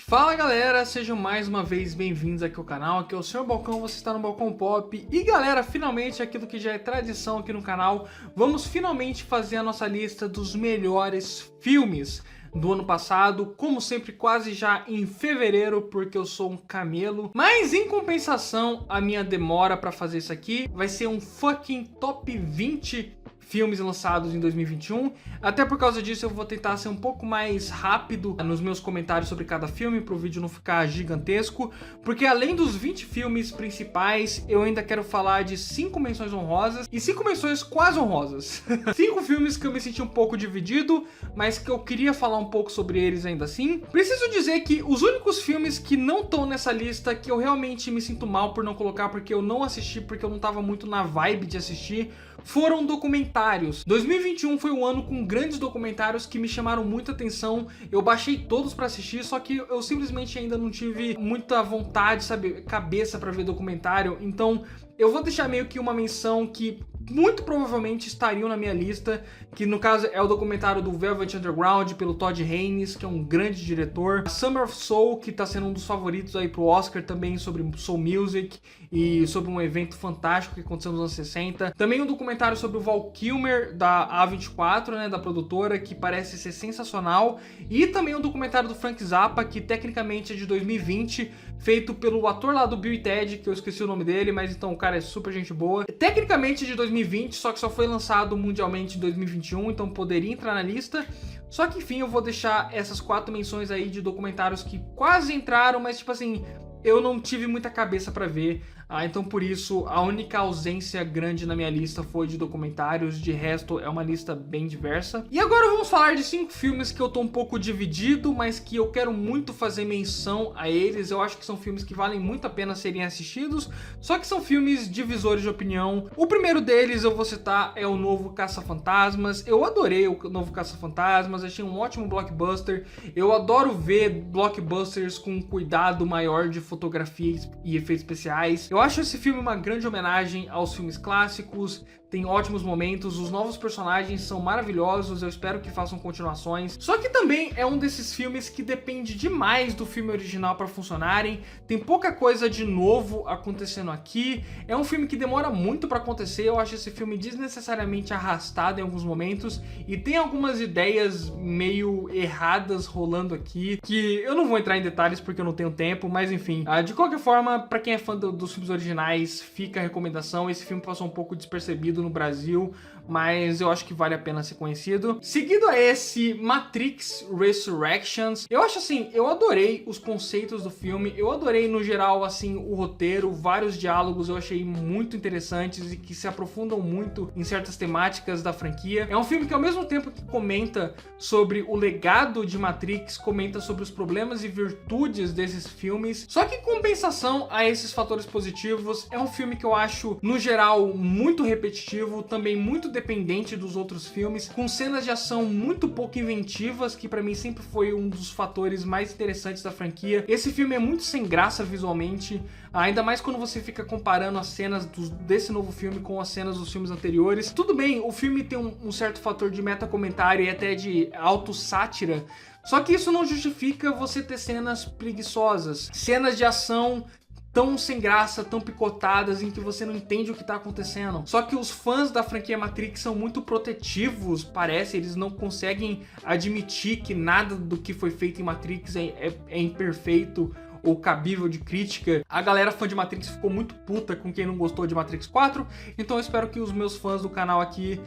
Fala galera, sejam mais uma vez bem-vindos aqui ao canal, aqui é o Sr. Balcão, você está no Balcão Pop. E galera, finalmente, aquilo que já é tradição aqui no canal, vamos finalmente fazer a nossa lista dos melhores filmes do ano passado, como sempre quase já em fevereiro, porque eu sou um camelo. Mas em compensação, a minha demora pra fazer isso aqui vai ser um fucking top 20 filmes lançados em 2021, até por causa disso eu vou tentar ser um pouco mais rápido nos meus comentários sobre cada filme, para o vídeo não ficar gigantesco, porque além dos 20 filmes principais, eu ainda quero falar de 5 menções honrosas e 5 menções quase honrosas. 5 filmes que eu me senti um pouco dividido, mas que eu queria falar um pouco sobre eles ainda assim. Preciso dizer que os únicos filmes que não estão nessa lista, que eu realmente me sinto mal por não colocar, porque eu não assisti, porque eu não tava muito na vibe de assistir, foram documentários. 2021 foi um ano com grandes documentários que me chamaram muita atenção. Eu baixei todos pra assistir, só que eu simplesmente ainda não tive muita vontade, sabe, cabeça pra ver documentário. Então eu vou deixar meio que uma menção que muito provavelmente estariam na minha lista, que no caso é o documentário do Velvet Underground pelo Todd Haynes, que é um grande diretor. Summer of Soul, que tá sendo um dos favoritos aí pro Oscar também, sobre Soul Music e sobre um evento fantástico que aconteceu nos anos 60. Também um documentário sobre o Val Kilmer da A24, né, da produtora, que parece ser sensacional. E também um documentário do Frank Zappa, que tecnicamente é de 2020, feito pelo ator lá do Bill e Ted, que eu esqueci o nome dele, mas então o cara é super gente boa. Tecnicamente de 2020, só que só foi lançado mundialmente em 2021, então poderia entrar na lista. Só que enfim, eu vou deixar essas 4 menções aí de documentários que quase entraram, mas tipo assim, eu não tive muita cabeça pra ver. Então por isso a única ausência grande na minha lista foi de documentários, de resto é uma lista bem diversa. E agora vamos falar de 5 filmes que eu tô um pouco dividido, mas que eu quero muito fazer menção a eles. Eu acho que são filmes que valem muito a pena serem assistidos, só que são filmes divisores de opinião. O primeiro deles eu vou citar é o novo Caça-Fantasmas. Eu adorei o novo Caça-Fantasmas, achei um ótimo blockbuster. Eu adoro ver blockbusters com cuidado maior de fotografia e efeitos especiais. Eu acho esse filme uma grande homenagem aos filmes clássicos, tem ótimos momentos, os novos personagens são maravilhosos, eu espero que façam continuações. Só que também é um desses filmes que depende demais do filme original para funcionarem, tem pouca coisa de novo acontecendo aqui, é um filme que demora muito para acontecer, eu acho esse filme desnecessariamente arrastado em alguns momentos, e tem algumas ideias meio erradas rolando aqui, que eu não vou entrar em detalhes porque eu não tenho tempo, mas enfim. De qualquer forma, para quem é fã dos filmes originais, fica a recomendação, esse filme passou um pouco despercebido no Brasil, mas eu acho que vale a pena ser conhecido. Seguido a esse, Matrix Resurrections. Eu acho assim, eu adorei os conceitos do filme, eu adorei no geral assim o roteiro, vários diálogos eu achei muito interessantes e que se aprofundam muito em certas temáticas da franquia. É um filme que ao mesmo tempo que comenta sobre o legado de Matrix, comenta sobre os problemas e virtudes desses filmes, só que em compensação a esses fatores positivos, é um filme que eu acho no geral muito repetitivo, também muito dependente dos outros filmes, com cenas de ação muito pouco inventivas, que pra mim sempre foi um dos fatores mais interessantes da franquia. Esse filme é muito sem graça visualmente, ainda mais quando você fica comparando as cenas desse novo filme com as cenas dos filmes anteriores. Tudo bem, o filme tem um certo fator de metacomentário e até de autossátira, só que isso não justifica você ter cenas preguiçosas, cenas de ação tão sem graça, tão picotadas, em que você não entende o que tá acontecendo. Só que os fãs da franquia Matrix são muito protetivos, parece, eles não conseguem admitir que nada do que foi feito em Matrix é imperfeito ou cabível de crítica. A galera fã de Matrix ficou muito puta com quem não gostou de Matrix 4, então eu espero que os meus fãs do canal aqui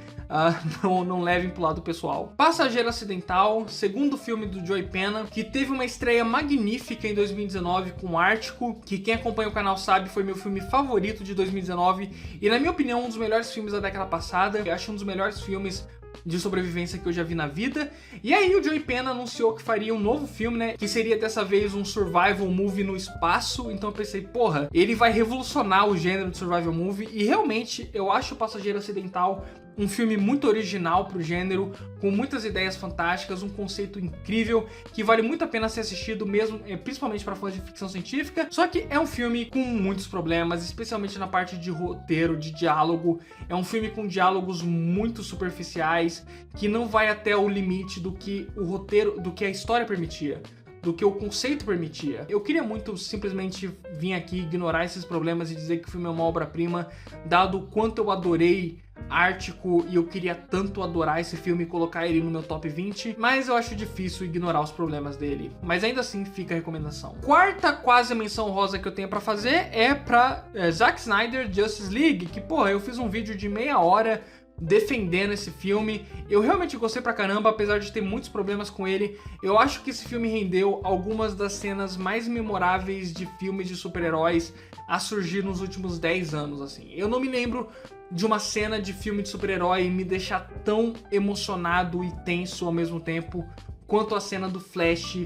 não levem pro lado pessoal. Passageiro Acidental, segundo filme do Joey Pena, que teve uma estreia magnífica em 2019 com Ártico, que quem acompanha o canal sabe foi meu filme favorito de 2019 e na minha opinião um dos melhores filmes da década passada. Eu acho um dos melhores filmes de sobrevivência que eu já vi na vida. E aí o Joey Pena anunciou que faria um novo filme, né, que seria dessa vez um survival movie no espaço. Então eu pensei, porra, ele vai revolucionar o gênero de survival movie. E realmente eu acho o Passageiro Acidental um filme muito original pro gênero, com muitas ideias fantásticas, um conceito incrível, que vale muito a pena ser assistido mesmo, principalmente para fãs de ficção científica. Só que é um filme com muitos problemas, especialmente na parte de roteiro, de diálogo. É um filme com diálogos muito superficiais, que não vai até o limite do que o roteiro, do que a história permitia. do que o conceito permitia. Eu queria muito simplesmente vir aqui ignorar esses problemas e dizer que o filme é uma obra-prima, dado o quanto eu adorei Ártico e eu queria tanto adorar esse filme e colocar ele no meu top 20, mas eu acho difícil ignorar os problemas dele. Mas ainda assim fica a recomendação. Quarta quase menção rosa que eu tenho pra fazer é pra Zack Snyder Justice League, que porra, eu fiz um vídeo de meia hora defendendo esse filme. Eu realmente gostei pra caramba, apesar de ter muitos problemas com ele. Eu acho que esse filme rendeu algumas das cenas mais memoráveis de filmes de super-heróis a surgir nos últimos 10 anos, assim. Eu não me lembro de uma cena de filme de super-herói me deixar tão emocionado e tenso ao mesmo tempo quanto a cena do Flash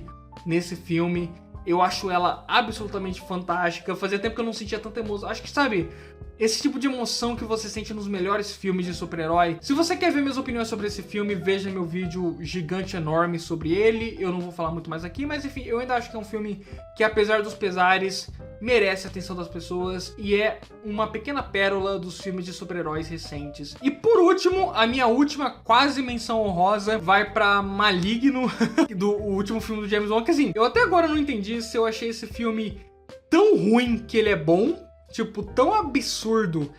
nesse filme. Eu acho ela absolutamente fantástica. Fazia tempo que eu não sentia tanta emoção. Acho que, sabe, esse tipo de emoção que você sente nos melhores filmes de super-herói. Se você quer ver minhas opiniões sobre esse filme, veja meu vídeo gigante, enorme sobre ele. Eu não vou falar muito mais aqui, mas enfim, eu ainda acho que é um filme que, apesar dos pesares, merece a atenção das pessoas e é uma pequena pérola dos filmes de super-heróis recentes. E por último, a minha última quase menção honrosa vai pra Maligno, do último filme do James Wan, que assim, eu até agora não entendi se eu achei esse filme tão ruim que ele é bom, tipo, tão absurdo,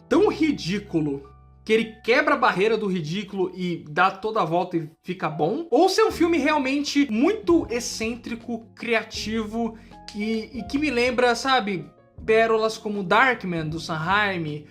tão ridículo, que ele quebra a barreira do ridículo e dá toda a volta e fica bom, ou se é um filme realmente muito excêntrico, criativo e que me lembra, sabe, pérolas como Darkman, do Sam Raimi,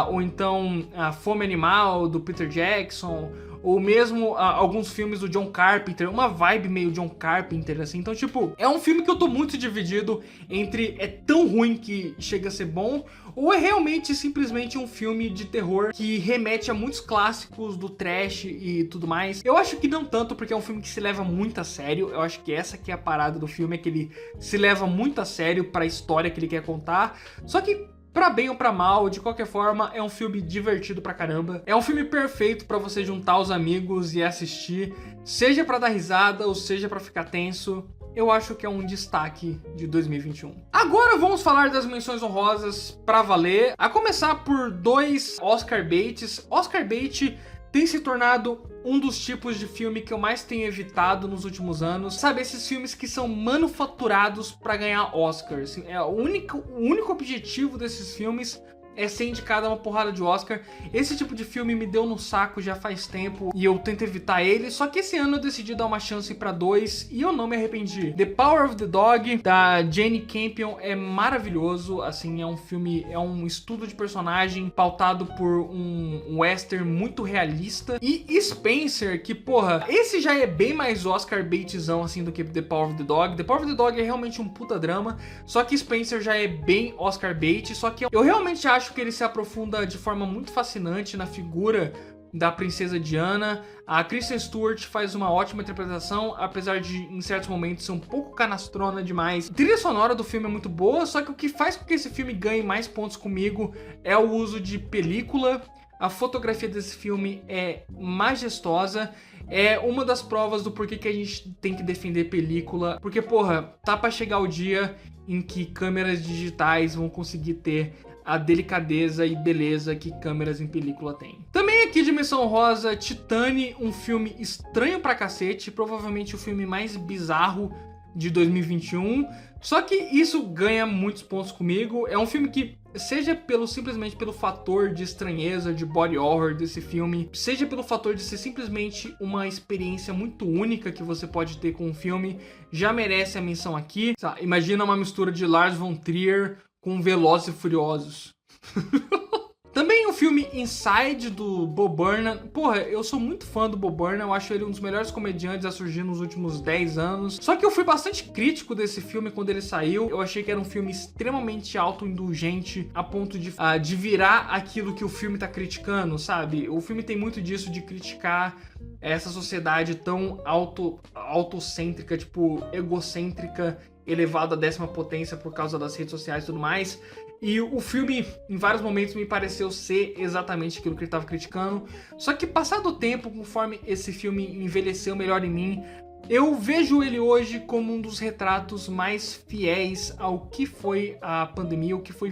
ou então Fome Animal, do Peter Jackson, ou mesmo alguns filmes do John Carpenter, uma vibe meio John Carpenter, assim. Então, tipo, é um filme que eu tô muito dividido entre é tão ruim que chega a ser bom, ou é realmente simplesmente um filme de terror que remete a muitos clássicos do trash e tudo mais. Eu acho que não tanto, porque é um filme que se leva muito a sério. Eu acho que essa que é a parada do filme, é que ele se leva muito a sério pra história que ele quer contar. Só que, pra bem ou pra mal, de qualquer forma, é um filme divertido pra caramba. É um filme perfeito pra você juntar os amigos e assistir, seja pra dar risada ou seja pra ficar tenso. Eu acho que é um destaque de 2021. Agora vamos falar das menções honrosas pra valer. A começar por 2 Oscar baits. Oscar bait tem se tornado um dos tipos de filme que eu mais tenho evitado nos últimos anos. Sabe, esses filmes que são manufaturados pra ganhar Oscars. O único objetivo desses filmes é ser indicado a uma porrada de Oscar. Esse tipo de filme me deu no saco já faz tempo e eu tento evitar ele, só que esse ano eu decidi dar uma chance pra 2 e eu não me arrependi. The Power of the Dog, da Jane Campion, é maravilhoso, assim, é um filme, é um estudo de personagem pautado por um western muito realista. E Spencer, que porra, esse já é bem mais Oscar baitzão assim do que The Power of the Dog. The Power of the Dog é realmente um puta drama, só que Spencer já é bem Oscar bait, só que eu realmente acho que ele se aprofunda de forma muito fascinante na figura da princesa Diana. A Kristen Stewart faz uma ótima interpretação, apesar de em certos momentos ser um pouco canastrona demais. A trilha sonora do filme é muito boa, só que o que faz com que esse filme ganhe mais pontos comigo é o uso de película. A fotografia desse filme é majestosa. É uma das provas do porquê que a gente tem que defender película. Porque, porra, tá pra chegar o dia em que câmeras digitais vão conseguir ter a delicadeza e beleza que câmeras em película têm. Também aqui de menção rosa, Titane, um filme estranho pra cacete, provavelmente o filme mais bizarro de 2021, só que isso ganha muitos pontos comigo. É um filme que, seja simplesmente pelo fator de estranheza, de body horror desse filme, seja pelo fator de ser simplesmente uma experiência muito única que você pode ter com um filme, já merece a menção aqui. Imagina uma mistura de Lars von Trier com Velozes e Furiosos. Também o filme Inside, do Bo Burnham. Porra, eu sou muito fã do Bo Burnham, eu acho ele um dos melhores comediantes a surgir nos últimos 10 anos. Só que eu fui bastante crítico desse filme quando ele saiu. Eu achei que era um filme extremamente autoindulgente, a ponto de virar aquilo que o filme tá criticando, sabe? O filme tem muito disso, de criticar essa sociedade tão autocêntrica, tipo, egocêntrica, elevado à 10ª potência por causa das redes sociais e tudo mais. E o filme, em vários momentos, me pareceu ser exatamente aquilo que ele estava criticando. Só que, passado o tempo, conforme esse filme envelheceu melhor em mim, eu vejo ele hoje como um dos retratos mais fiéis ao que foi a pandemia, o que foi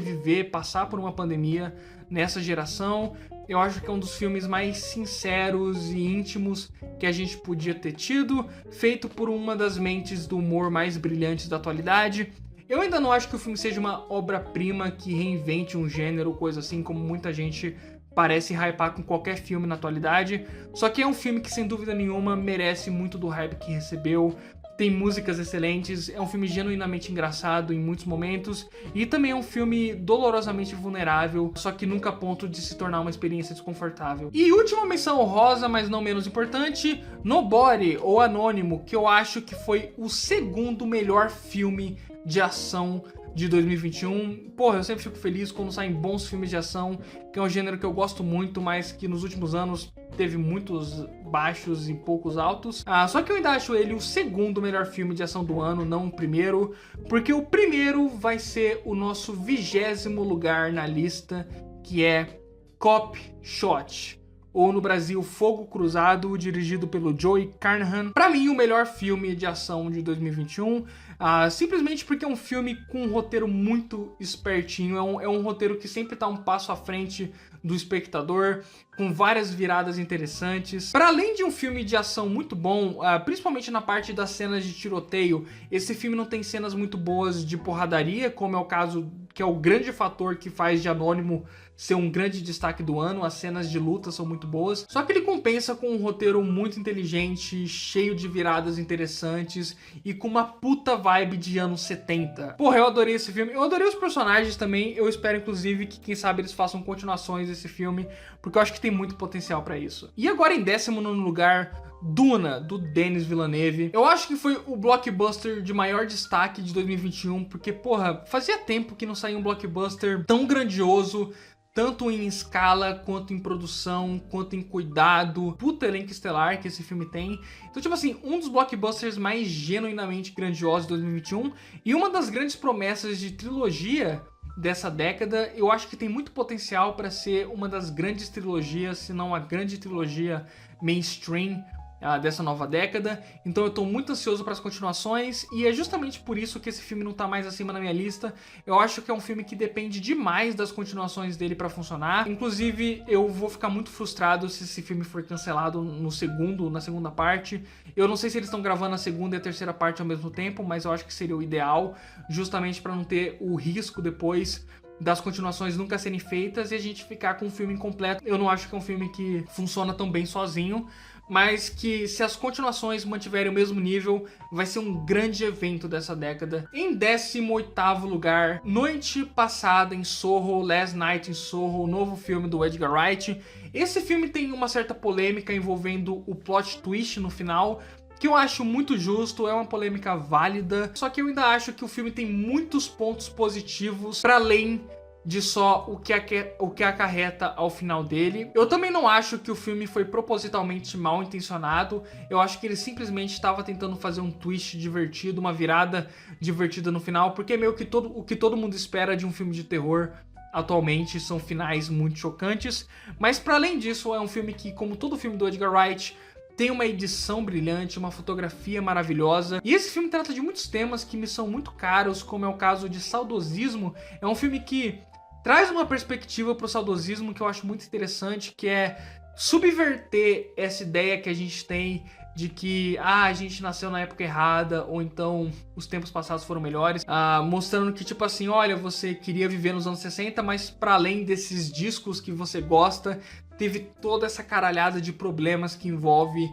passar por uma pandemia nessa geração. Eu acho que é um dos filmes mais sinceros e íntimos que a gente podia ter tido, feito por uma das mentes do humor mais brilhantes da atualidade. Eu ainda não acho que o filme seja uma obra-prima que reinvente um gênero, coisa assim, como muita gente parece hypar com qualquer filme na atualidade. Só que é um filme que, sem dúvida nenhuma, merece muito do hype que recebeu. Tem músicas excelentes, é um filme genuinamente engraçado em muitos momentos e também é um filme dolorosamente vulnerável, só que nunca a ponto de se tornar uma experiência desconfortável. E última menção honrosa, mas não menos importante, Nobody, ou Anônimo, que eu acho que foi o segundo melhor filme de ação de 2021. Porra, eu sempre fico feliz quando saem bons filmes de ação, que é um gênero que eu gosto muito, mas que nos últimos anos teve muitos baixos e poucos altos. Só que eu ainda acho ele o segundo melhor filme de ação do ano, não o primeiro, porque o primeiro vai ser o nosso 20º lugar na lista, que é Cop Shot, ou no Brasil Fogo Cruzado, dirigido pelo Joey Carnahan. Pra mim, o melhor filme de ação de 2021, simplesmente porque é um filme com um roteiro muito espertinho, é um roteiro que sempre tá um passo à frente do espectador, com várias viradas interessantes. Para além de um filme de ação muito bom, principalmente na parte das cenas de tiroteio, esse filme não tem cenas muito boas de porradaria, como é o caso, que é o grande fator que faz de Anônimo ser um grande destaque do ano. As cenas de luta são muito boas, só que ele compensa com um roteiro muito inteligente, cheio de viradas interessantes e com uma puta vibe de anos 70. Porra, eu adorei esse filme, eu adorei os personagens também. Eu espero inclusive que, quem sabe, eles façam continuações desse filme, porque eu acho que tem muito potencial pra isso. E agora, em 19º lugar, Duna, do Denis Villeneuve. Eu acho que foi o blockbuster de maior destaque de 2021, porque, porra, fazia tempo que não saía um blockbuster tão grandioso, tanto em escala, quanto em produção, quanto em cuidado. Puta elenco estelar que esse filme tem. Então, tipo assim, um dos blockbusters mais genuinamente grandiosos de 2021 e uma das grandes promessas de trilogia dessa década. Eu acho que tem muito potencial para ser uma das grandes trilogias, se não a grande trilogia mainstream dessa nova década. Então eu tô muito ansioso para as continuações e é justamente por isso que esse filme não tá mais acima na minha lista. Eu acho que é um filme que depende demais das continuações dele para funcionar. Inclusive, eu vou ficar muito frustrado se esse filme for cancelado na segunda parte. Eu não sei se eles estão gravando a segunda e a terceira parte ao mesmo tempo, mas eu acho que seria o ideal, justamente para não ter o risco depois das continuações nunca serem feitas e a gente ficar com um filme incompleto. Eu não acho que é um filme que funciona tão bem sozinho, mas que, se as continuações mantiverem o mesmo nível, vai ser um grande evento dessa década. Em 18º lugar, Noite Passada em Soho, Last Night in Soho, o novo filme do Edgar Wright. Esse filme tem uma certa polêmica envolvendo o plot twist no final, que eu acho muito justo, é uma polêmica válida, só que eu ainda acho que o filme tem muitos pontos positivos para além de só o que acarreta ao final dele. Eu também não acho que o filme foi propositalmente mal intencionado. Eu acho que ele simplesmente estava tentando fazer um twist divertido, uma virada divertida no final, porque é meio que o que todo mundo espera de um filme de terror atualmente, são finais muito chocantes. Mas para além disso, é um filme que, como todo filme do Edgar Wright, tem uma edição brilhante, uma fotografia maravilhosa. E esse filme trata de muitos temas que me são muito caros, como é o caso de saudosismo. É um filme que traz uma perspectiva pro saudosismo que eu acho muito interessante, que é subverter essa ideia que a gente tem de que a gente nasceu na época errada, ou então os tempos passados foram melhores, mostrando que, tipo assim, olha, você queria viver nos anos 60, mas para além desses discos que você gosta, teve toda essa caralhada de problemas que envolve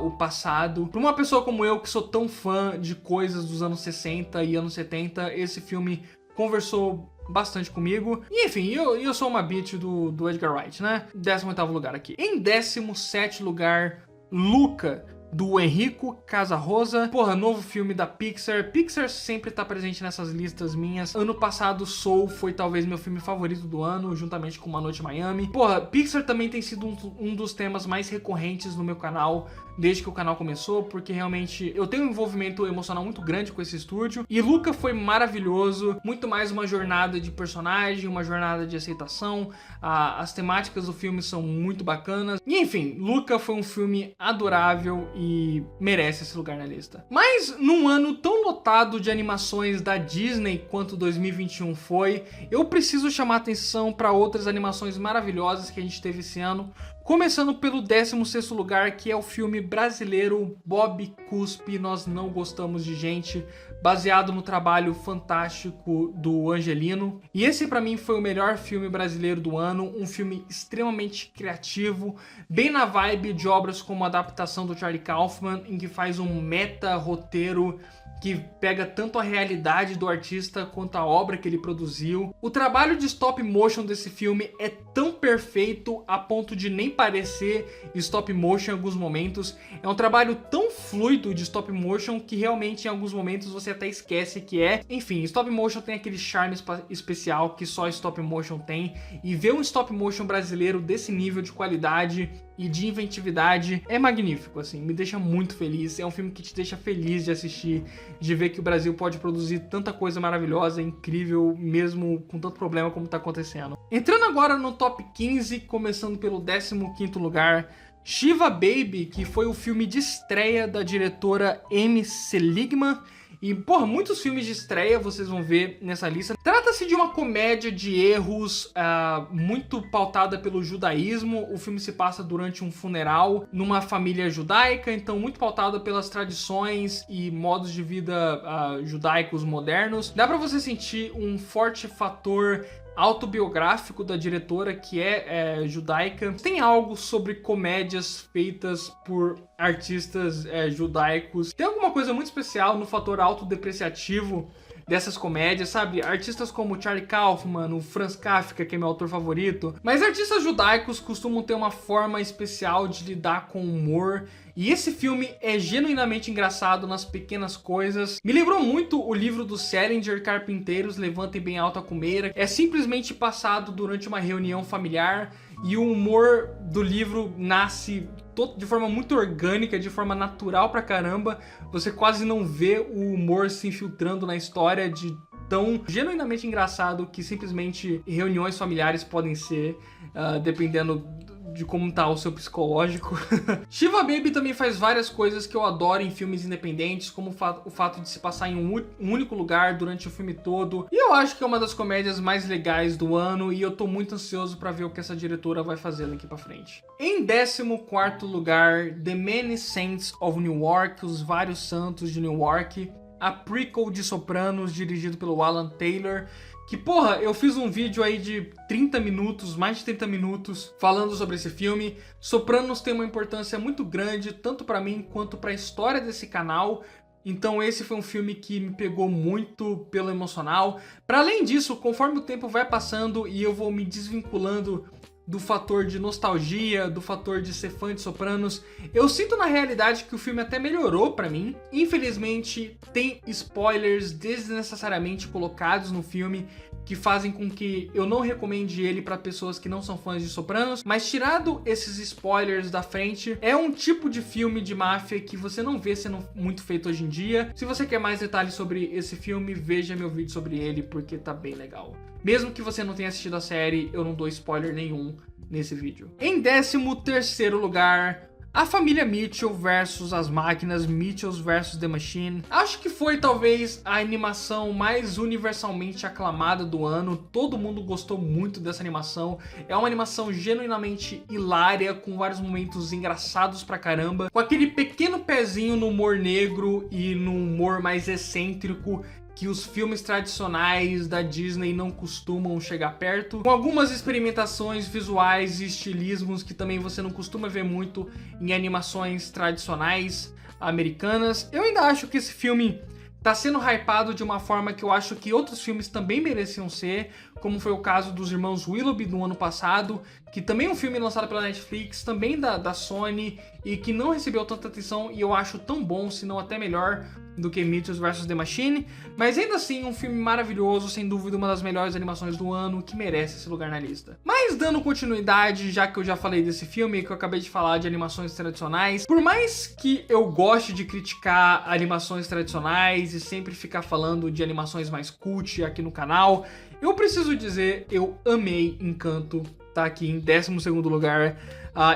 o passado. Para uma pessoa como eu, que sou tão fã de coisas dos anos 60 e anos 70, esse filme conversou bastante comigo. E enfim, eu sou uma bitch do Edgar Wright, né? 18º lugar aqui. Em 17º lugar, Luca, do Enrico Casarosa. Porra, novo filme da Pixar. Pixar sempre tá presente nessas listas minhas. Ano passado, Soul foi talvez meu filme favorito do ano, juntamente com Uma Noite em Miami. Porra, Pixar também tem sido um dos temas mais recorrentes no meu canal desde que o canal começou, porque realmente eu tenho um envolvimento emocional muito grande com esse estúdio. E Luca foi maravilhoso, muito mais uma jornada de personagem, uma jornada de aceitação. As temáticas do filme são muito bacanas. E enfim, Luca foi um filme adorável e merece esse lugar na lista. Mas num ano tão lotado de animações da Disney quanto 2021 foi, eu preciso chamar atenção para outras animações maravilhosas que a gente teve esse ano. Começando pelo 16º lugar, que é o filme brasileiro Bob Cuspe, Nós Não Gostamos de Gente, baseado no trabalho fantástico do Angelino. E esse pra mim foi o melhor filme brasileiro do ano, um filme extremamente criativo, bem na vibe de obras como a adaptação do Charlie Kaufman, em que faz um meta-roteiro que pega tanto a realidade do artista quanto a obra que ele produziu. O trabalho de stop motion desse filme é tão perfeito a ponto de nem parecer stop motion em alguns momentos. É um trabalho tão fluido de stop motion que realmente em alguns momentos você até esquece que é. Enfim, stop motion tem aquele charme especial que só stop motion tem, e ver um stop motion brasileiro desse nível de qualidade e de inventividade é magnífico, assim, me deixa muito feliz. É um filme que te deixa feliz de assistir, de ver que o Brasil pode produzir tanta coisa maravilhosa, incrível, mesmo com tanto problema como tá acontecendo. Entrando agora no top 15, começando pelo 15º lugar, Shiva Baby, que foi o filme de estreia da diretora Amy Seligman. E, porra, muitos filmes de estreia vocês vão ver nessa lista. Trata-se de uma comédia de erros muito pautada pelo judaísmo. O filme se passa durante um funeral numa família judaica, então muito pautada pelas tradições e modos de vida judaicos modernos. Dá pra você sentir um forte fator autobiográfico da diretora, que é judaica. Tem algo sobre comédias feitas por artistas judaicos. Tem alguma coisa muito especial no fator autodepreciativo dessas comédias, sabe? Artistas como Charlie Kaufman, o Franz Kafka, que é meu autor favorito. Mas artistas judaicos costumam ter uma forma especial de lidar com o humor. E esse filme é genuinamente engraçado nas pequenas coisas. Me lembrou muito o livro do Salinger, Carpinteiros Levantem Bem Alto a Comer. É simplesmente passado durante uma reunião familiar. E o humor do livro nasce de forma muito orgânica, de forma natural pra caramba. Você quase não vê o humor se infiltrando na história, de tão genuinamente engraçado que simplesmente reuniões familiares podem ser, dependendo de como tá o seu psicológico. Shiva Baby também faz várias coisas que eu adoro em filmes independentes, como o fato de se passar em um único lugar durante o filme todo. E eu acho que é uma das comédias mais legais do ano, e eu tô muito ansioso pra ver o que essa diretora vai fazer daqui pra frente. Em 14º lugar, The Many Saints of Newark, Os Vários Santos de Newark, a prequel de Sopranos, dirigido pelo Alan Taylor. Que, porra, eu fiz um vídeo aí de 30 minutos, mais de 30 minutos, falando sobre esse filme. Sopranos tem uma importância muito grande, tanto pra mim quanto pra história desse canal. Então esse foi um filme que me pegou muito pelo emocional. Para além disso, conforme o tempo vai passando e eu vou me desvinculando do fator de nostalgia, do fator de ser fã de Sopranos, eu sinto na realidade que o filme até melhorou pra mim. Infelizmente, tem spoilers desnecessariamente colocados no filme que fazem com que eu não recomende ele pra pessoas que não são fãs de Sopranos, mas tirado esses spoilers da frente, é um tipo de filme de máfia que você não vê sendo muito feito hoje em dia. Se você quer mais detalhes sobre esse filme, veja meu vídeo sobre ele, porque tá bem legal. Mesmo que você não tenha assistido a série, eu não dou spoiler nenhum nesse vídeo. Em 13º lugar, A Família Mitchell versus as Máquinas, Mitchells versus The Machine. Acho que foi talvez a animação mais universalmente aclamada do ano. Todo mundo gostou muito dessa animação. É uma animação genuinamente hilária, com vários momentos engraçados pra caramba, com aquele pequeno pezinho no humor negro e no humor mais excêntrico que os filmes tradicionais da Disney não costumam chegar perto, com algumas experimentações visuais e estilismos que também você não costuma ver muito em animações tradicionais americanas. Eu ainda acho que esse filme tá sendo hypado de uma forma que eu acho que outros filmes também mereciam ser, como foi o caso dos Irmãos Willoughby do ano passado, que também é um filme lançado pela Netflix, também da Sony, e que não recebeu tanta atenção, e eu acho tão bom, se não até melhor do que Mitchells vs The Machine, mas ainda assim um filme maravilhoso, sem dúvida uma das melhores animações do ano, que merece esse lugar na lista. Mas dando continuidade, já que eu já falei desse filme, que eu acabei de falar de animações tradicionais, por mais que eu goste de criticar animações tradicionais e sempre ficar falando de animações mais cult aqui no canal, eu preciso dizer, eu amei Encanto, tá aqui em 12º lugar.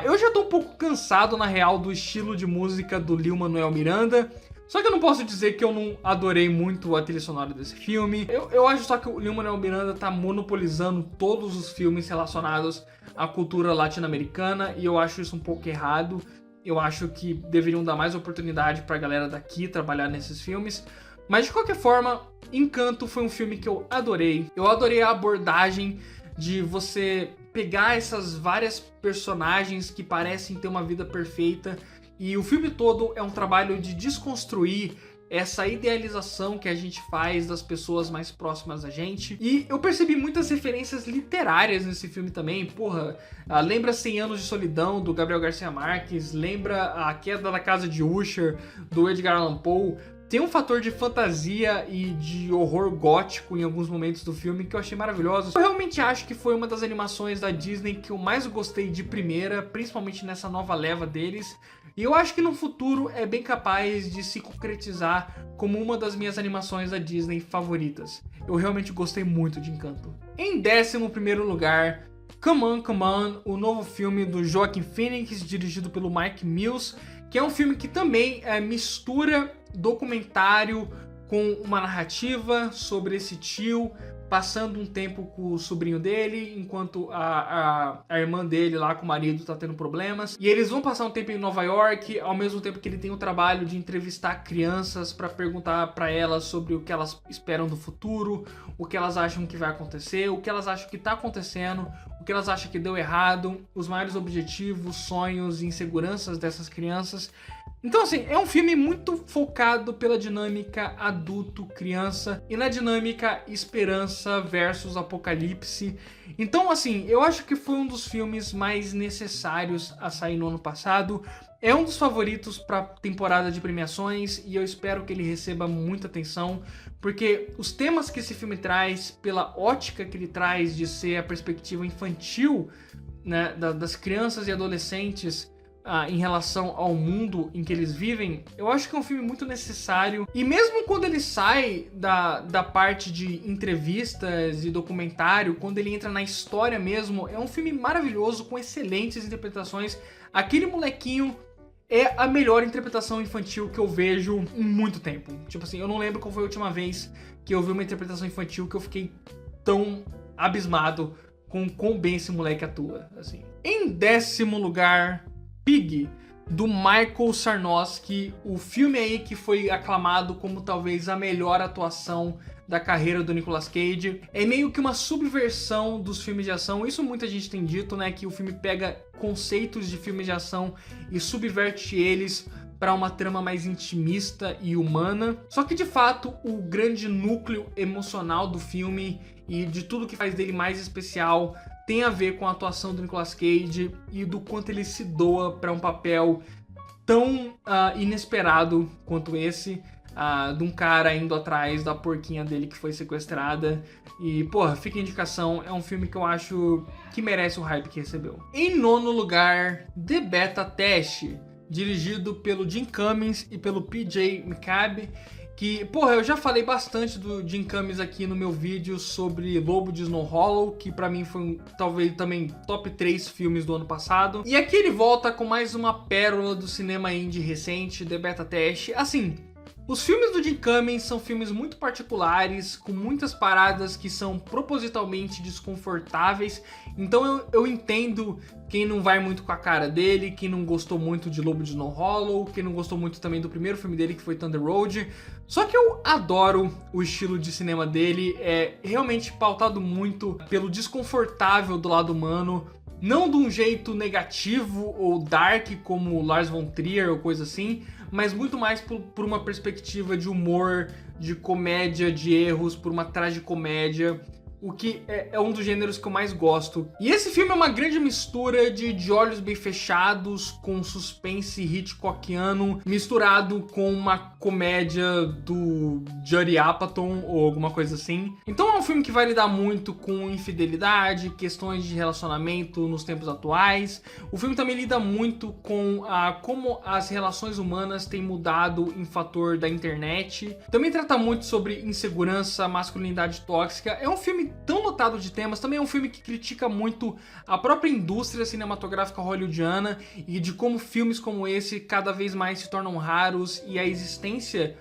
Eu já tô um pouco cansado, na real, do estilo de música do Lin-Manuel Miranda, só que eu não posso dizer que eu não adorei muito a trilha sonora desse filme. Eu acho só que o Lin-Manuel Miranda tá monopolizando todos os filmes relacionados à cultura latino-americana, e eu acho isso um pouco errado. Eu acho que deveriam dar mais oportunidade pra galera daqui trabalhar nesses filmes. Mas de qualquer forma, Encanto foi um filme que eu adorei. Eu adorei a abordagem de você pegar essas várias personagens que parecem ter uma vida perfeita, e o filme todo é um trabalho de desconstruir essa idealização que a gente faz das pessoas mais próximas a gente. E eu percebi muitas referências literárias nesse filme também. Porra, lembra 100 Anos de Solidão, do Gabriel Garcia Marques, lembra A Queda da Casa de Usher, do Edgar Allan Poe. Tem um fator de fantasia e de horror gótico em alguns momentos do filme que eu achei maravilhoso. Eu realmente acho que foi uma das animações da Disney que eu mais gostei de primeira, principalmente nessa nova leva deles. E eu acho que no futuro é bem capaz de se concretizar como uma das minhas animações da Disney favoritas. Eu realmente gostei muito de Encanto. Em 11º lugar, Come On, Come On, o novo filme do Joaquin Phoenix, dirigido pelo Mike Mills, que é um filme que também mistura documentário com uma narrativa sobre esse tio passando um tempo com o sobrinho dele, enquanto a irmã dele lá com o marido tá tendo problemas. E eles vão passar um tempo em Nova York, ao mesmo tempo que ele tem o trabalho de entrevistar crianças para perguntar para elas sobre o que elas esperam do futuro, o que elas acham que vai acontecer, o que elas acham que tá acontecendo, o que elas acham que deu errado, os maiores objetivos, sonhos e inseguranças dessas crianças. Então, assim, é um filme muito focado pela dinâmica adulto-criança e na dinâmica esperança versus apocalipse. Então, assim, eu acho que foi um dos filmes mais necessários a sair no ano passado. É um dos favoritos para temporada de premiações e eu espero que ele receba muita atenção, porque os temas que esse filme traz, pela ótica que ele traz de ser a perspectiva infantil, né, das crianças e adolescentes, em relação ao mundo em que eles vivem, eu acho que é um filme muito necessário. E mesmo quando ele sai da parte de entrevistas e documentário, quando ele entra na história mesmo, é um filme maravilhoso, com excelentes interpretações. Aquele molequinho é a melhor interpretação infantil que eu vejo em muito tempo. Tipo assim, eu não lembro qual foi a última vez que eu vi uma interpretação infantil que eu fiquei tão abismado com quão bem esse moleque atua, assim. Em 10º lugar, Pig, do Michael Sarnoski, o filme aí que foi aclamado como talvez a melhor atuação da carreira do Nicolas Cage. É meio que uma subversão dos filmes de ação, isso muita gente tem dito, né, que o filme pega conceitos de filmes de ação e subverte eles para uma trama mais intimista e humana. Só que de fato, o grande núcleo emocional do filme e de tudo que faz dele mais especial tem a ver com a atuação do Nicolas Cage e do quanto ele se doa para um papel tão inesperado quanto esse, de um cara indo atrás da porquinha dele que foi sequestrada. E, porra, fica a indicação, é um filme que eu acho que merece o hype que recebeu. Em 9º lugar, The Beta Test, dirigido pelo Jim Cummings e pelo PJ McCabe, que, porra, eu já falei bastante do Jim Cummings aqui no meu vídeo sobre Lobo de Snow Hollow, que pra mim foi talvez também top 3 filmes do ano passado. E aqui ele volta com mais uma pérola do cinema indie recente, The Beta Test. Assim, os filmes do Jim Cummings são filmes muito particulares, com muitas paradas que são propositalmente desconfortáveis. Então eu entendo quem não vai muito com a cara dele, quem não gostou muito de Lobo de Snow Hollow, quem não gostou muito também do primeiro filme dele, que foi Thunder Road. Só que eu adoro o estilo de cinema dele, é realmente pautado muito pelo desconfortável do lado humano, não de um jeito negativo ou dark como Lars von Trier ou coisa assim, mas muito mais por uma perspectiva de humor, de comédia, de erros, por uma tragicomédia. o que é um dos gêneros que eu mais gosto. E esse filme é uma grande mistura de olhos bem fechados, com suspense hitchcockiano, misturado com uma comédia do Judd Apatow ou alguma coisa assim. Então é um filme que vai lidar muito com infidelidade, questões de relacionamento nos tempos atuais. O filme também lida muito com como as relações humanas têm mudado em fator da internet. Também trata muito sobre insegurança, masculinidade tóxica. É um filme tão lotado de temas. Também é um filme que critica muito a própria indústria cinematográfica hollywoodiana e de como filmes como esse cada vez mais se tornam raros e a existência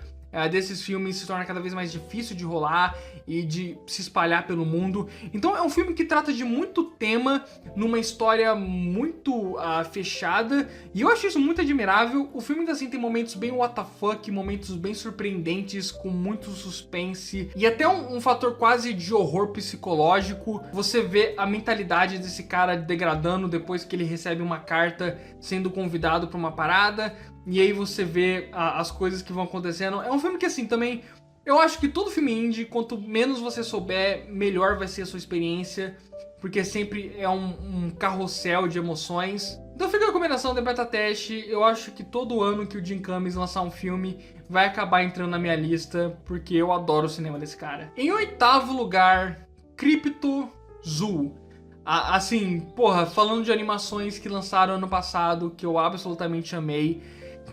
desses filmes se torna cada vez mais difícil de rolar e de se espalhar pelo mundo. Então é um filme que trata de muito tema numa história muito fechada, e eu acho isso muito admirável. O filme ainda assim tem momentos bem what the fuck, momentos bem surpreendentes, com muito suspense e até um fator quase de horror psicológico. Você vê a mentalidade desse cara degradando depois que ele recebe uma carta sendo convidado para uma parada, e aí você vê as coisas que vão acontecendo. É um filme que, assim, também, eu acho que todo filme indie, quanto menos você souber, melhor vai ser a sua experiência, porque sempre é um carrossel de emoções. Então fica a recomendação de beta teste. Eu acho que todo ano que o Jim Cummings lançar um filme vai acabar entrando na minha lista, porque eu adoro o cinema desse cara. Em 8º lugar, Crypto Zoo. Assim, porra, falando de animações que lançaram ano passado, que eu absolutamente amei,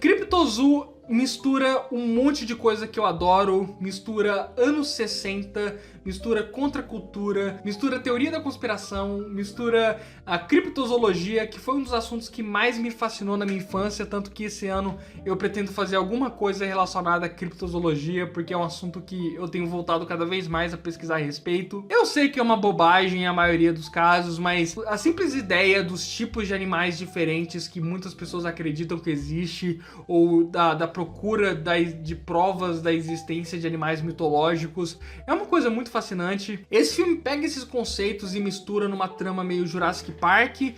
Crypto Zoo mistura um monte de coisa que eu adoro, mistura anos 60, mistura contracultura, mistura teoria da conspiração, mistura a criptozoologia, que foi um dos assuntos que mais me fascinou na minha infância, tanto que esse ano eu pretendo fazer alguma coisa relacionada à criptozoologia, porque é um assunto que eu tenho voltado cada vez mais a pesquisar a respeito. Eu sei que é uma bobagem a maioria dos casos, mas a simples ideia dos tipos de animais diferentes que muitas pessoas acreditam que existe, ou da procura de provas da existência de animais mitológicos, é uma coisa muito fascinante. Esse filme pega esses conceitos e mistura numa trama meio Jurassic Park,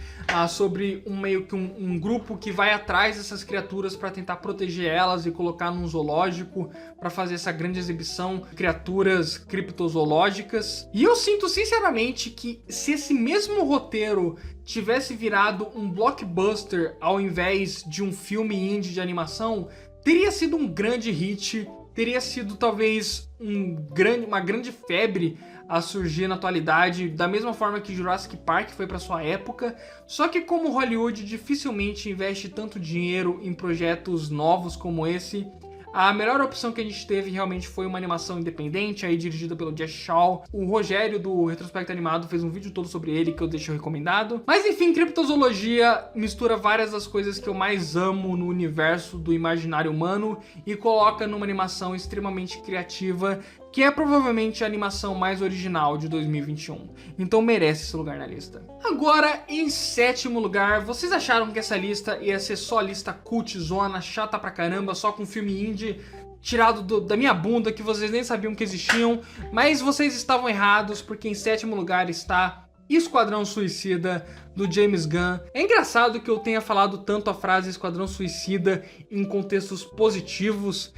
sobre meio que um grupo que vai atrás dessas criaturas para tentar proteger elas e colocar num zoológico para fazer essa grande exibição de criaturas criptozoológicas. E eu sinto sinceramente que se esse mesmo roteiro tivesse virado um blockbuster ao invés de um filme indie de animação, teria sido um grande hit, teria sido talvez uma grande febre a surgir na atualidade, da mesma forma que Jurassic Park foi para sua época. Só que como Hollywood dificilmente investe tanto dinheiro em projetos novos como esse, a melhor opção que a gente teve realmente foi uma animação independente, aí dirigida pelo Jess Shaw. O Rogério do Retrospecto Animado fez um vídeo todo sobre ele que eu deixo recomendado. Mas enfim, criptozoologia mistura várias das coisas que eu mais amo no universo do imaginário humano e coloca numa animação extremamente criativa, que é provavelmente a animação mais original de 2021. Então merece esse lugar na lista. Agora, em 7º lugar, vocês acharam que essa lista ia ser só lista cultzona, chata pra caramba, só com filme indie tirado da minha bunda, que vocês nem sabiam que existiam, mas vocês estavam errados, porque em 7º lugar está Esquadrão Suicida, do James Gunn. É engraçado que eu tenha falado tanto a frase Esquadrão Suicida em contextos positivos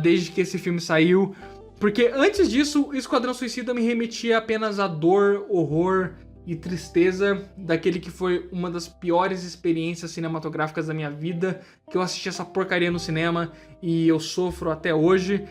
desde que esse filme saiu, porque antes disso, o Esquadrão Suicida me remetia apenas a dor, horror e tristeza daquele que foi uma das piores experiências cinematográficas da minha vida, que eu assisti essa porcaria no cinema e eu sofro até hoje.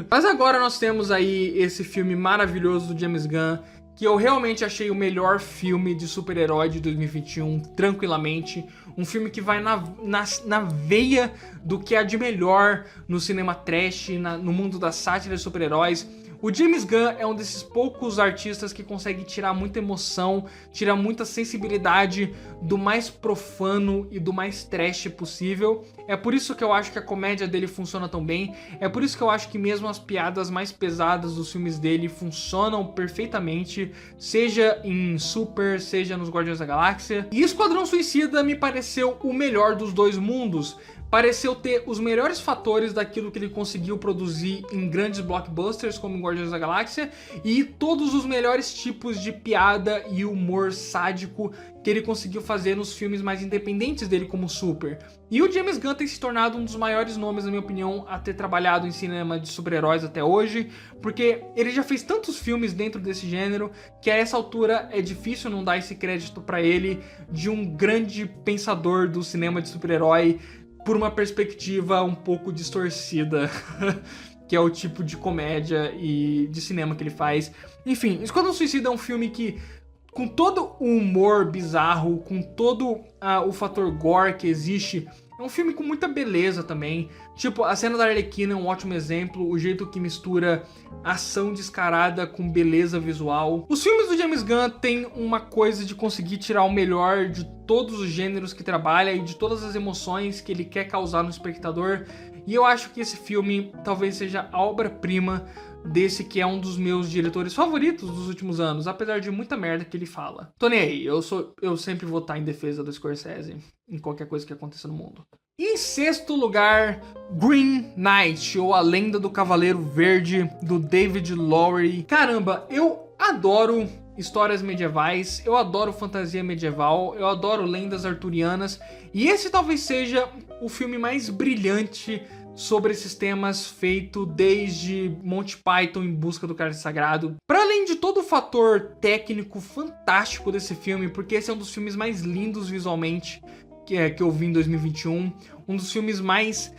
Mas agora nós temos aí esse filme maravilhoso do James Gunn, que eu realmente achei o melhor filme de super-herói de 2021, tranquilamente. Um filme que vai na veia do que há de melhor no cinema trash, no mundo da sátira de super-heróis. O James Gunn é um desses poucos artistas que consegue tirar muita emoção, tirar muita sensibilidade do mais profano e do mais trash possível. É por isso que eu acho que a comédia dele funciona tão bem. É por isso que eu acho que mesmo as piadas mais pesadas dos filmes dele funcionam perfeitamente, seja em Super, seja nos Guardiões da Galáxia. E Esquadrão Suicida me pareceu o melhor dos dois mundos. pareceu ter os melhores fatores daquilo que ele conseguiu produzir em grandes blockbusters como Guardiões da Galáxia e todos os melhores tipos de piada e humor sádico que ele conseguiu fazer nos filmes mais independentes dele como Super. E o James Gunn tem se tornado um dos maiores nomes, na minha opinião, a ter trabalhado em cinema de super-heróis até hoje, porque ele já fez tantos filmes dentro desse gênero que a essa altura é difícil não dar esse crédito pra ele de um grande pensador do cinema de super-herói por uma perspectiva um pouco distorcida, que é o tipo de comédia e de cinema que ele faz. Enfim, Esquadrão Suicida é um filme que, com todo o humor bizarro, com todo o fator gore que existe, é um filme com muita beleza também. Tipo, a cena da Arlequina é um ótimo exemplo, o jeito que mistura ação descarada com beleza visual. Os filmes do James Gunn têm uma coisa de conseguir tirar o melhor de todos os gêneros que trabalha e de todas as emoções que ele quer causar no espectador. E eu acho que esse filme talvez seja a obra-prima desse que é um dos meus diretores favoritos dos últimos anos, apesar de muita merda que ele fala. Tô nem aí, eu sempre vou estar em defesa do Scorsese, em qualquer coisa que aconteça no mundo. Em sexto lugar, Green Knight, ou A Lenda do Cavaleiro Verde, do David Lowery. Caramba, eu adoro histórias medievais, eu adoro fantasia medieval, eu adoro lendas arturianas, e esse talvez seja o filme mais brilhante sobre esses temas feito desde Monty Python em busca do cálice sagrado. Para além de todo o fator técnico fantástico desse filme, porque esse é um dos filmes mais lindos visualmente que eu vi em 2021, um dos filmes mais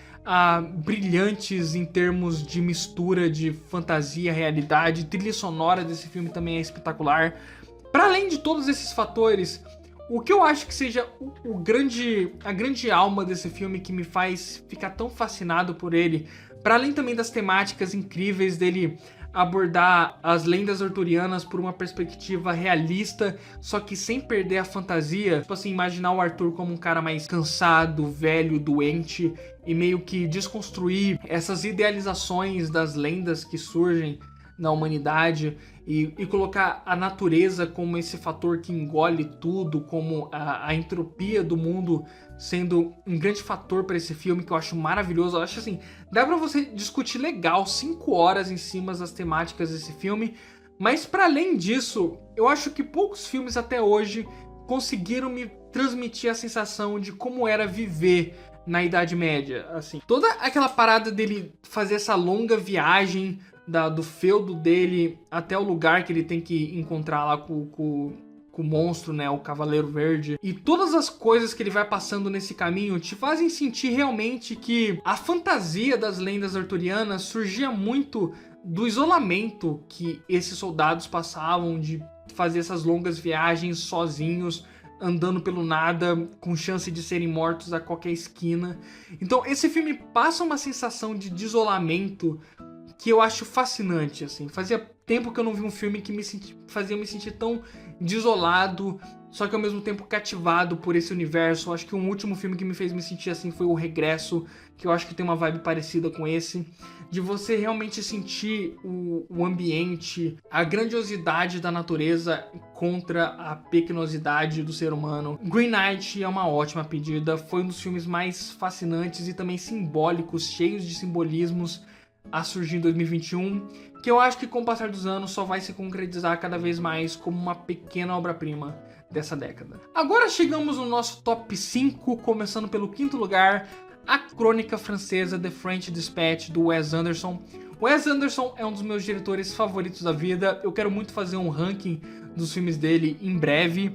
brilhantes em termos de mistura de fantasia, realidade, trilha sonora desse filme também é espetacular. Para além de todos esses fatores, o que eu acho que seja a grande alma desse filme que me faz ficar tão fascinado por ele, para além também das temáticas incríveis dele abordar as lendas arturianas por uma perspectiva realista, só que sem perder a fantasia. Tipo assim, imaginar o Arthur como um cara mais cansado, velho, doente, e meio que desconstruir essas idealizações das lendas que surgem na humanidade e colocar a natureza como esse fator que engole tudo, como a entropia do mundo sendo um grande fator para esse filme, que eu acho maravilhoso. Eu acho assim, dá pra você discutir legal 5 horas em cima das temáticas desse filme, mas para além disso, eu acho que poucos filmes até hoje conseguiram me transmitir a sensação de como era viver na Idade Média, assim. Toda aquela parada dele fazer essa longa viagem do feudo dele até o lugar que ele tem que encontrar lá com o monstro, né, o Cavaleiro Verde, e todas as coisas que ele vai passando nesse caminho te fazem sentir realmente que a fantasia das lendas arturianas surgia muito do isolamento que esses soldados passavam, de fazer essas longas viagens sozinhos, andando pelo nada, com chance de serem mortos a qualquer esquina. Então esse filme passa uma sensação de isolamento que eu acho fascinante, assim. Fazia tempo que eu não vi um filme que fazia me sentir tão desolado, só que ao mesmo tempo cativado por esse universo. Eu acho que um último filme que me fez me sentir assim foi O Regresso, que eu acho que tem uma vibe parecida com esse, de você realmente sentir o ambiente, a grandiosidade da natureza contra a pequenosidade do ser humano. Green Knight é uma ótima pedida, foi um dos filmes mais fascinantes e também simbólicos, cheios de simbolismos a surgir em 2021, que eu acho que com o passar dos anos só vai se concretizar cada vez mais como uma pequena obra-prima dessa década. Agora chegamos no nosso top 5, começando pelo quinto lugar, A Crônica Francesa, The French Dispatch, do Wes Anderson. O Wes Anderson é um dos meus diretores favoritos da vida, eu quero muito fazer um ranking dos filmes dele em breve.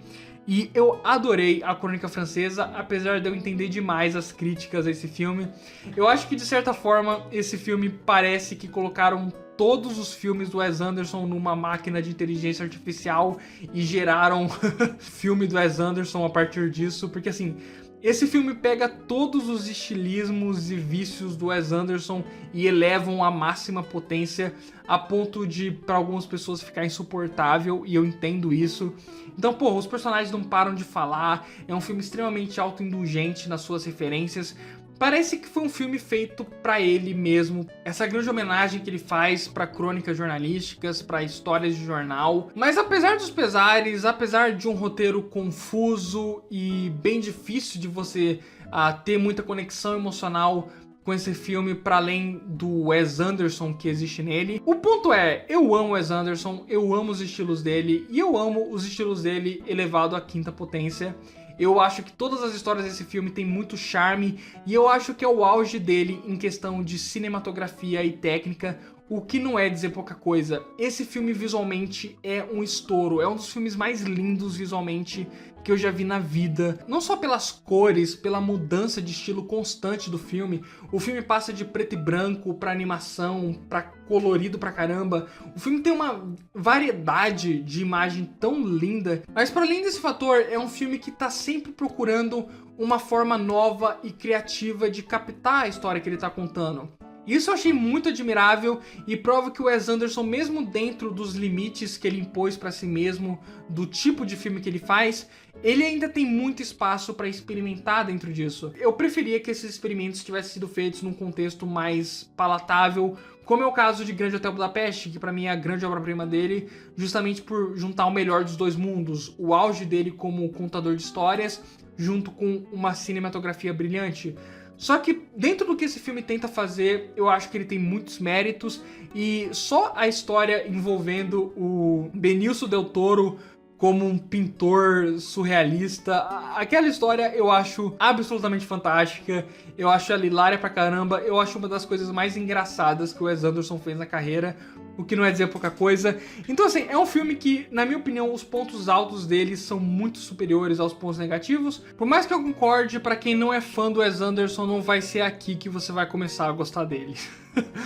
E eu adorei A Crônica Francesa, apesar de eu entender demais as críticas a esse filme. Eu acho que, de certa forma, esse filme parece que colocaram todos os filmes do Wes Anderson numa máquina de inteligência artificial e geraram filme do Wes Anderson a partir disso, porque assim, esse filme pega todos os estilismos e vícios do Wes Anderson e elevam à máxima potência a ponto de, para algumas pessoas, ficar insuportável, e eu entendo isso. Então, porra, os personagens não param de falar, é um filme extremamente autoindulgente nas suas referências. Parece que foi um filme feito pra ele mesmo. Essa grande homenagem que ele faz pra crônicas jornalísticas, pra histórias de jornal. Mas apesar dos pesares, apesar de um roteiro confuso e bem difícil de você a ter muita conexão emocional com esse filme, para além do Wes Anderson que existe nele. O ponto é, eu amo o Wes Anderson, eu amo os estilos dele, e eu amo os estilos dele elevado à quinta potência. Eu acho que todas as histórias desse filme têm muito charme, e eu acho que é o auge dele em questão de cinematografia e técnica, o que não é dizer pouca coisa. Esse filme visualmente é um estouro, é um dos filmes mais lindos visualmente que eu já vi na vida. Não só pelas cores, pela mudança de estilo constante do filme. O filme passa de preto e branco pra animação, pra colorido pra caramba. O filme tem uma variedade de imagem tão linda. Mas para além desse fator, é um filme que tá sempre procurando uma forma nova e criativa de captar a história que ele tá contando. Isso eu achei muito admirável e prova que o Wes Anderson, mesmo dentro dos limites que ele impôs pra si mesmo, do tipo de filme que ele faz, ele ainda tem muito espaço para experimentar dentro disso. Eu preferia que esses experimentos tivessem sido feitos num contexto mais palatável, como é o caso de Grande Hotel Budapeste, que pra mim é a grande obra-prima dele, justamente por juntar o melhor dos dois mundos, o auge dele como contador de histórias, junto com uma cinematografia brilhante. Só que dentro do que esse filme tenta fazer, eu acho que ele tem muitos méritos, e só a história envolvendo o Benício Del Toro como um pintor surrealista, aquela história eu acho absolutamente fantástica, eu acho ela hilária pra caramba, eu acho uma das coisas mais engraçadas que o Wes Anderson fez na carreira, o que não é dizer pouca coisa. Então assim, é um filme que, na minha opinião, os pontos altos dele são muito superiores aos pontos negativos. Por mais que eu concorde, pra quem não é fã do Wes Anderson, não vai ser aqui que você vai começar a gostar dele.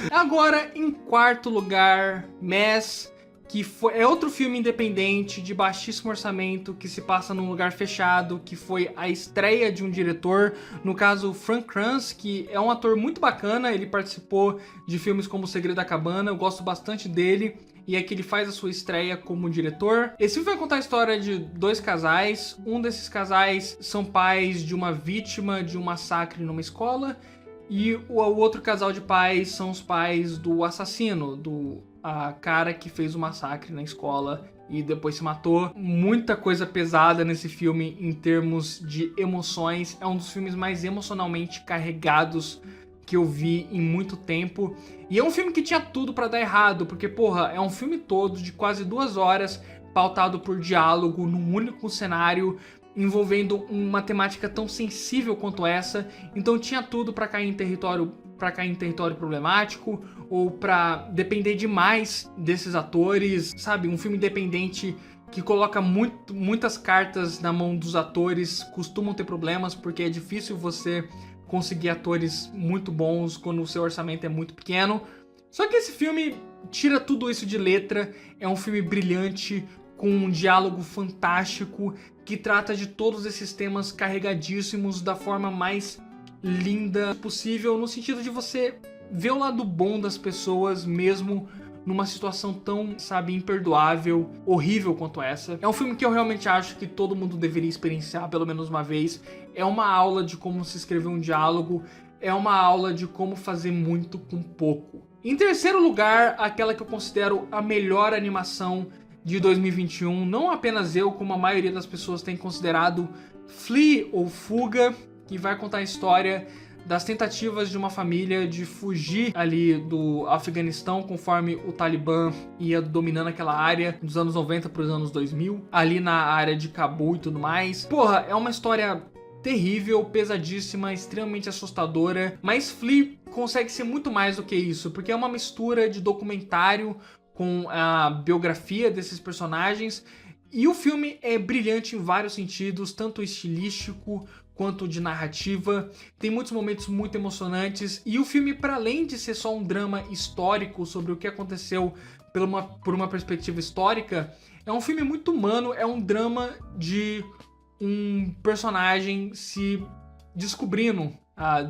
Agora, em quarto lugar, Mess, que é outro filme independente, de baixíssimo orçamento, que se passa num lugar fechado, que foi a estreia de um diretor, no caso Frank Kranz, que é um ator muito bacana, ele participou de filmes como O Segredo da Cabana, eu gosto bastante dele, e é que ele faz a sua estreia como diretor. Esse filme vai contar a história de dois casais, um desses casais são pais de uma vítima de um massacre numa escola, e o outro casal de pais são os pais do assassino, a cara que fez o massacre na escola e depois se matou. Muita coisa pesada nesse filme em termos de emoções. É um dos filmes mais emocionalmente carregados que eu vi em muito tempo. E é um filme que tinha tudo pra dar errado, porque, porra, é um filme todo de quase 2 horas, pautado por diálogo, num único cenário, envolvendo uma temática tão sensível quanto essa. Então tinha tudo pra cair em território problemático, ou pra depender demais desses atores, sabe? Um filme independente que coloca muitas cartas na mão dos atores costumam ter problemas, porque é difícil você conseguir atores muito bons quando o seu orçamento é muito pequeno. Só que esse filme tira tudo isso de letra, é um filme brilhante, com um diálogo fantástico, que trata de todos esses temas carregadíssimos da forma mais linda possível, no sentido de você ver o lado bom das pessoas mesmo numa situação tão, sabe, imperdoável, horrível quanto essa. É um filme que eu realmente acho que todo mundo deveria experienciar pelo menos uma vez. É uma aula de como se escrever um diálogo, é uma aula de como fazer muito com pouco. Em terceiro lugar, aquela que eu considero a melhor animação de 2021, não apenas eu, como a maioria das pessoas tem considerado, Flee ou Fuga, que vai contar a história das tentativas de uma família de fugir ali do Afeganistão conforme o Talibã ia dominando aquela área dos anos 90 para os anos 2000, ali na área de Cabul e tudo mais. Porra, é uma história terrível, pesadíssima, extremamente assustadora, mas Flee consegue ser muito mais do que isso, porque é uma mistura de documentário com a biografia desses personagens, e o filme é brilhante em vários sentidos, tanto estilístico quanto de narrativa. Tem muitos momentos muito emocionantes, e o filme, para além de ser só um drama histórico sobre o que aconteceu por uma perspectiva histórica, é um filme muito humano, é um drama de um personagem se descobrindo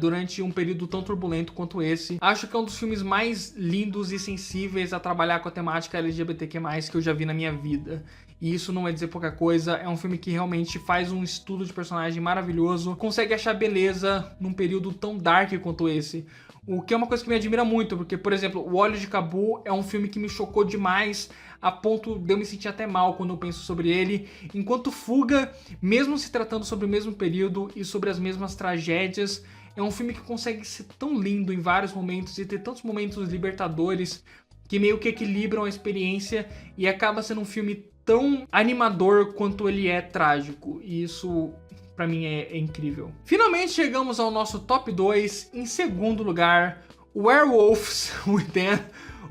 durante um período tão turbulento quanto esse. Acho que é um dos filmes mais lindos e sensíveis a trabalhar com a temática LGBTQ+, que eu já vi na minha vida. E isso não é dizer pouca coisa, é um filme que realmente faz um estudo de personagem maravilhoso, consegue achar beleza num período tão dark quanto esse. o que é uma coisa que me admira muito, porque, por exemplo, O Olhos de Cabu é um filme que me chocou demais, a ponto de eu me sentir até mal quando eu penso sobre ele, enquanto Fuga, mesmo se tratando sobre o mesmo período e sobre as mesmas tragédias, é um filme que consegue ser tão lindo em vários momentos e ter tantos momentos libertadores que meio que equilibram a experiência e acaba sendo um filme tão animador quanto ele é trágico, e isso pra mim é incrível. Finalmente chegamos ao nosso top 2, em segundo lugar, Werewolves Within,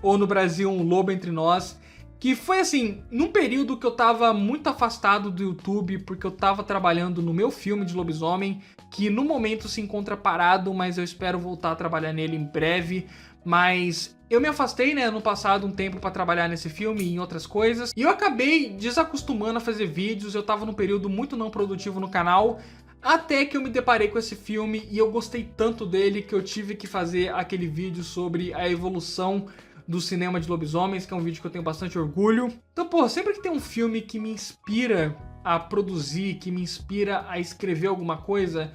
ou no Brasil, Um Lobo Entre Nós, que foi assim, num período que eu tava muito afastado do YouTube, porque eu tava trabalhando no meu filme de lobisomem, que no momento se encontra parado, mas eu espero voltar a trabalhar nele em breve. Mas eu me afastei, né, no passado um tempo pra trabalhar nesse filme e em outras coisas, e eu acabei desacostumando a fazer vídeos, eu tava num período muito não produtivo no canal, até que eu me deparei com esse filme e eu gostei tanto dele que eu tive que fazer aquele vídeo sobre a evolução do cinema de lobisomens, que é um vídeo que eu tenho bastante orgulho. Então, pô, sempre que tem um filme que me inspira a produzir, que me inspira a escrever alguma coisa,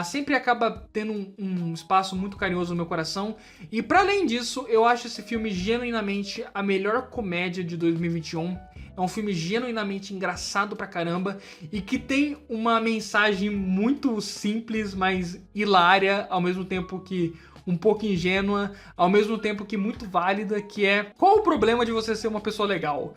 sempre acaba tendo um espaço muito carinhoso no meu coração. E para além disso, eu acho esse filme genuinamente a melhor comédia de 2021. É um filme genuinamente engraçado pra caramba e que tem uma mensagem muito simples, mas hilária, ao mesmo tempo que um pouco ingênua, ao mesmo tempo que muito válida, que é: qual o problema de você ser uma pessoa legal?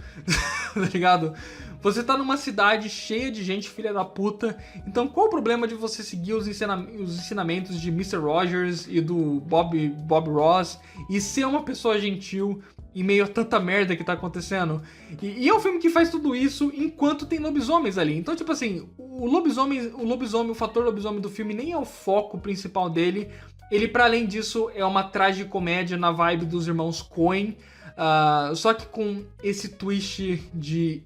Tá ligado? Você tá numa cidade cheia de gente filha da puta, então qual o problema de você seguir os ensinamentos de Mr. Rogers e do Bob Ross e ser uma pessoa gentil em meio a tanta merda que tá acontecendo? E é um filme que faz tudo isso enquanto tem lobisomens ali. Então, tipo assim, o fator lobisomem do filme nem é o foco principal dele. Ele, pra além disso, é uma tragicomédia na vibe dos irmãos Coen, só que com esse twist de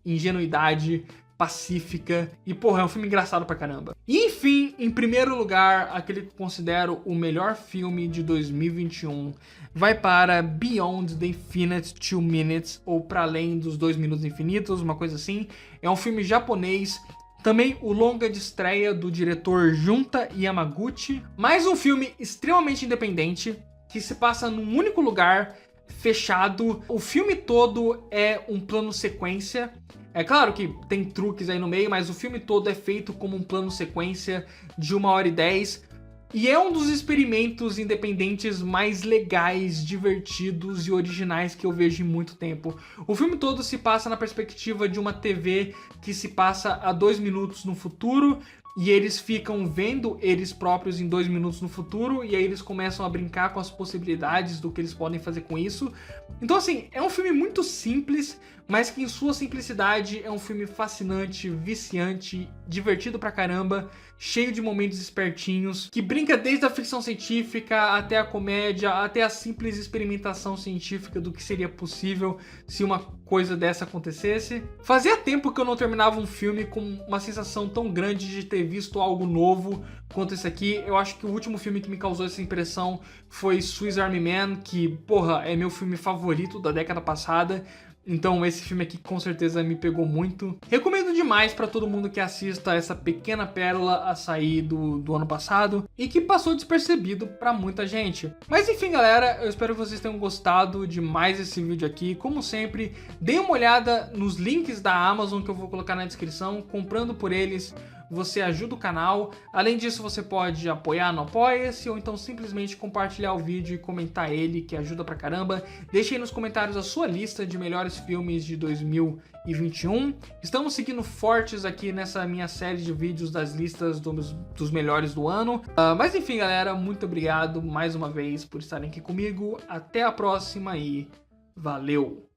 ingenuidade pacífica. E, porra, é um filme engraçado pra caramba. E, enfim, em primeiro lugar, aquele que eu considero o melhor filme de 2021 vai para Beyond the Infinite 2 Minutes, ou Pra Além dos 2 Minutos Infinitos, uma coisa assim. É um filme japonês. Também o longa de estreia do diretor Junta Yamaguchi. Mais um filme extremamente independente, que se passa num único lugar, fechado. O filme todo é um plano sequência. É claro que tem truques aí no meio, mas o filme todo é feito como um plano sequência de 1h10. E é um dos experimentos independentes mais legais, divertidos e originais que eu vejo em muito tempo. O filme todo se passa na perspectiva de uma TV que se passa a 2 minutos no futuro, e eles ficam vendo eles próprios em 2 minutos no futuro, e aí eles começam a brincar com as possibilidades do que eles podem fazer com isso. Então, assim, é um filme muito simples, mas que em sua simplicidade é um filme fascinante, viciante, divertido pra caramba, cheio de momentos espertinhos, que brinca desde a ficção científica até a comédia, até a simples experimentação científica do que seria possível se uma coisa dessa acontecesse. Fazia tempo que eu não terminava um filme com uma sensação tão grande de ter visto algo novo quanto esse aqui. Eu acho que o último filme que me causou essa impressão foi Swiss Army Man, que, porra, é meu filme favorito da década passada. Então esse filme aqui com certeza me pegou muito. Recomendo demais pra todo mundo que assista essa pequena pérola a sair do ano passado e que passou despercebido pra muita gente. Mas enfim, galera, eu espero que vocês tenham gostado de mais esse vídeo aqui. Como sempre, deem uma olhada nos links da Amazon que eu vou colocar na descrição. Comprando por eles, você ajuda o canal. Além disso, você pode apoiar no Apoia-se ou então simplesmente compartilhar o vídeo e comentar ele, que ajuda pra caramba. Deixe aí nos comentários a sua lista de melhores filmes de 2021. Estamos seguindo fortes aqui nessa minha série de vídeos das listas dos melhores do ano. Mas enfim, galera, muito obrigado mais uma vez por estarem aqui comigo. Até a próxima e valeu!